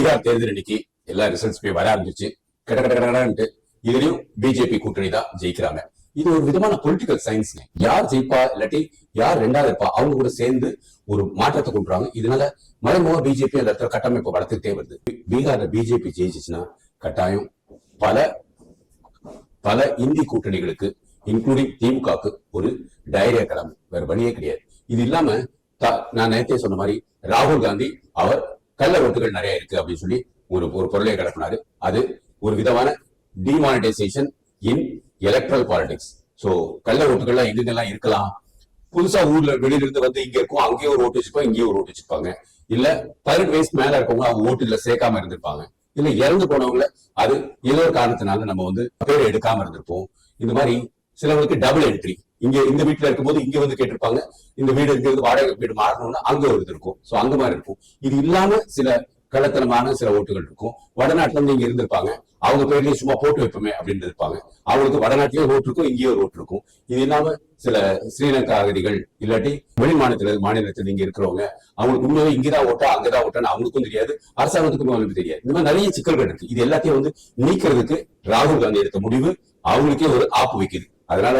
பீகார் தேர்தல் இன்னைக்கு எல்லா ரிசல்ட்ஸ் போய் வர ஆரம்பிச்சு கடகடகடன்ட்டு இதுலயும் பிஜேபி கூட்டணி தான் ஜெயிக்கிறாங்க. இது ஒரு விதமான பொலிட்டிக்கல் சயின்ஸ். யார் ஜெயிப்பா இல்லாட்டி யார் ரெண்டாவது இருப்பா அவங்க கூட சேர்ந்து ஒரு மாற்றத்தை கொண்டுறாங்க. இதனால மறைமுக பிஜேபி அந்த இடத்துல கட்டமைப்பு வளர்த்துக்கிட்டே வருது. பீகார்ல பிஜேபி ஜெயிச்சுச்சுன்னா கட்டாயம் பல பல இந்தி கூட்டணிகளுக்கு இன்க்ளூடிங் திமுகவுக்கு ஒரு டைரியா கிளம்பு, வேற வழியே கிடையாது. இது இல்லாம நான் நேரத்தையே சொன்ன மாதிரி ராகுல் காந்தி அவர் கள்ள ஓட்டுகள் நிறைய இருக்கு அப்படின்னு சொல்லி ஒரு பொருளை கிளப்பினாரு. அது ஒரு விதமான டிமானிட்டைசேஷன் இன் எலக்ட்ரல் பாலிடிக்ஸ். சோ கள்ள ஓட்டுகள்லாம் எங்கெங்கெல்லாம் இருக்கலாம், புதுசா ஊர்ல வெளியில இருந்து வந்து இங்க இருக்கும், அங்கேயும் ஒரு ஓட்டு வச்சிருப்பாங்க, இங்கேயும் ஒரு ஓட்டு வச்சிருப்பாங்க. இல்ல 18 வயசு மேல இருக்கவங்க அவங்க ஓட்டுல சேர்க்காம இருந்திருப்பாங்க. இல்ல இறந்து போனவங்கள அது ஏதோ ஒரு காரணத்தினால நம்ம வந்து பேர் எடுக்காம இருந்திருப்போம். இந்த மாதிரி சிலவங்களுக்கு டபுள் என்ட்ரி, இங்க இந்த வீட்டுல இருக்கும்போது இங்க வந்து கேட்டிருப்பாங்க, இந்த வீடு இருக்கிறது வாடகை வீடு மாறணும்னா அங்க ஒரு இது இருக்கும். சோ அந்த மாதிரி இருக்கும். இது இல்லாம சில கள்ளத்தனமான சில ஓட்டுகள் இருக்கும். வடநாட்டுல இருந்து இங்க இருந்திருப்பாங்க, அவங்க பேர்லயும் சும்மா போட்டு வைப்போமே அப்படின்னு இருப்பாங்க. அவங்களுக்கு வடநாட்டிலேயே ஓட்டு இருக்கும், இங்கேயே ஒரு ஓட்டு இருக்கும். இது இல்லாம சில ஸ்ரீலங்கா அகதிகள் இல்லாட்டி வெளி மாநிலத்தில் இங்க இருக்கிறவங்க அவங்களுக்கு உண்மையாக இங்கதான் ஓட்டா அங்கதான் ஓட்டான்னு அவங்களுக்கும் தெரியாது, அரசாங்கத்துக்கும் அவங்களுக்கு தெரியாது. இந்த மாதிரி நிறைய சிக்கல்கள் இருக்கு. இது எல்லாத்தையும் வந்து நீக்கிறதுக்கு ராகுல் காந்தி எடுத்த முடிவு அவங்களுக்கே ஒரு ஆப்பு வைக்குது. அதனால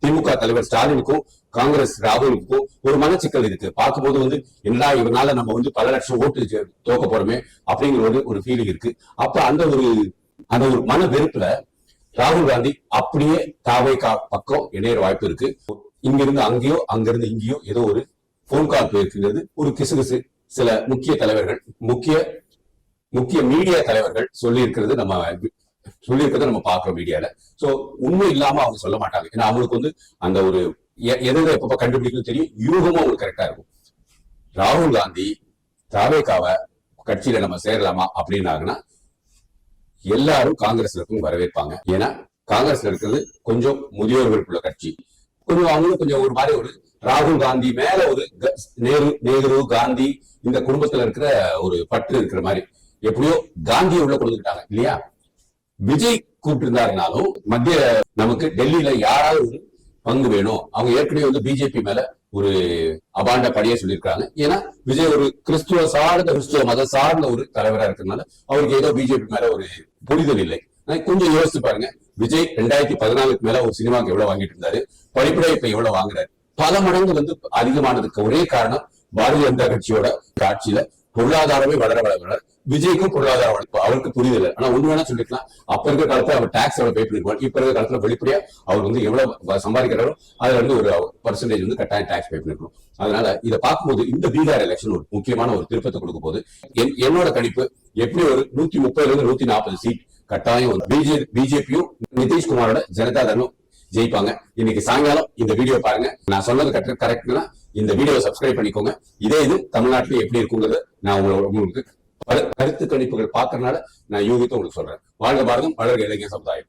திமுக தலைவர் ஸ்டாலினுக்கும் காங்கிரஸ் ராகுலுக்கும் ஒரு மனச்சிக்கல் இருக்கு. பார்க்கும்போது வந்து என்னடா இவனால நம்ம வந்து பல லட்சம் ஓட்டு தோக்க போறோமே அப்படிங்கிற ஒரு ஃபீலிங் இருக்கு. அப்ப அந்த ஒரு மன வெறுப்புல ராகுல் காந்தி அப்படியே தாவை பக்கம் இணைய வாய்ப்பு இருக்கு. இங்க இருந்து அங்கேயோ அங்கிருந்து இங்கேயோ ஏதோ ஒரு போன் கால் போயிருக்கிறது. ஒரு கிசுகிசு சில முக்கிய தலைவர்கள் முக்கிய மீடியா தலைவர்கள் சொல்லி இருக்கிறது நம்ம பாக்குறோம் மீடியால. சோ உண்மை இல்லாம அவங்க சொல்ல மாட்டாங்க. ஏன்னா அவங்களுக்கு வந்து அந்த ஒரு எதை எப்ப கண்டுபிடிக்கணும் தெரியும், யூகமும் அவங்களுக்கு கரெக்டா இருக்கும். ராகுல் காந்தி தாவேகாவை கட்சியில நம்ம சேரலாமா அப்படின்னாங்கன்னா எல்லாரும் காங்கிரஸ்ல இருக்கும் வரவேற்பாங்க. ஏன்னா காங்கிரஸ்ல இருக்கிறது கொஞ்சம் முதியோர்களுக்குள்ள கட்சி, கொஞ்சம் அவங்களும் கொஞ்சம் ஒரு மாதிரி ஒரு ராகுல் காந்தி மேல ஒரு நேரு காந்தி இந்த குடும்பத்துல இருக்கிற ஒரு பற்று இருக்கிற மாதிரி எப்படியோ காந்தியை உள்ள கொடுத்துட்டாங்க இல்லையா. விஜய் கூப்பிட்டு இருந்தாருனாலும் மத்திய நமக்கு டெல்லியில யாராவது ஒரு பங்கு வேணும். அவங்க ஏற்கனவே வந்து பிஜேபி மேல ஒரு அபாண்ட படியே சொல்லியிருக்காங்க. ஏன்னா விஜய் ஒரு கிறிஸ்துவ மத சார்ந்த ஒரு தலைவரா இருக்கிறதுனால அவருக்கு ஏதோ பிஜேபி மேல ஒரு புரிதல் இல்லை. கொஞ்சம் யோசிச்சு பாருங்க, விஜய் 2014 மேல ஒரு சினிமாக்கு எவ்வளவு வாங்கிட்டு இருந்தாரு, படிப்படை இப்ப எவ்வளவு வாங்குறாரு. பல மடங்கு வந்து அதிகமானதுக்கு ஒரே காரணம் பாரதிய ஜனதா கட்சியோட ஆட்சியில பொருளாதாரமே வளர விஜய்க்கும் பொருளாதார வளர்ப்பு அவருக்கு புரிதல். ஆனா ஒண்ணு வேணா சொல்லிக்கலாம், அப்ப இருக்கிற காலத்துல அவர் டாக்ஸ் எவ்வளவு பே பண்ணிருப்பாரு, இப்ப இருக்கிற காலத்துல வெளிப்படையா அவர் வந்து எவ்வளவு சம்பாதிக்கிறாரோ அதுல இருந்து ஒரு பர்சன்டேஜ் வந்து கட்டாயம் டாக்ஸ் பே பண்ணிருக்கணும். அதனால இதை பார்க்கும்போது இந்த பீகார் எலெக்ஷன் ஒரு முக்கியமான ஒரு திருப்பத்தை கொடுக்கும் போது என்னோட கணிப்பு எப்படி ஒரு 130 இருந்து 140 சீட் கட்டாயம் பிஜேபியும் நிதிஷ்குமாரோட ஜனதாதளும் ஜெயிப்பாங்க. இன்னைக்கு சாயங்காலம் இந்த வீடியோ பாருங்க. நான் சொன்னது கரெக்ட்னா இந்த வீடியோ சப்ஸ்கிரைப் பண்ணிக்கோங்க. இதே இது தமிழ்நாட்டில் எப்படி இருக்குங்கிறது நான் உங்களுக்கு கருத்து கணிப்புகள் பாக்குறதுனால நான் யூகித்து உங்களுக்கு சொல்றேன். வாழ்க பாரதம், வளர்க இளைஞர் சமுதாயம்.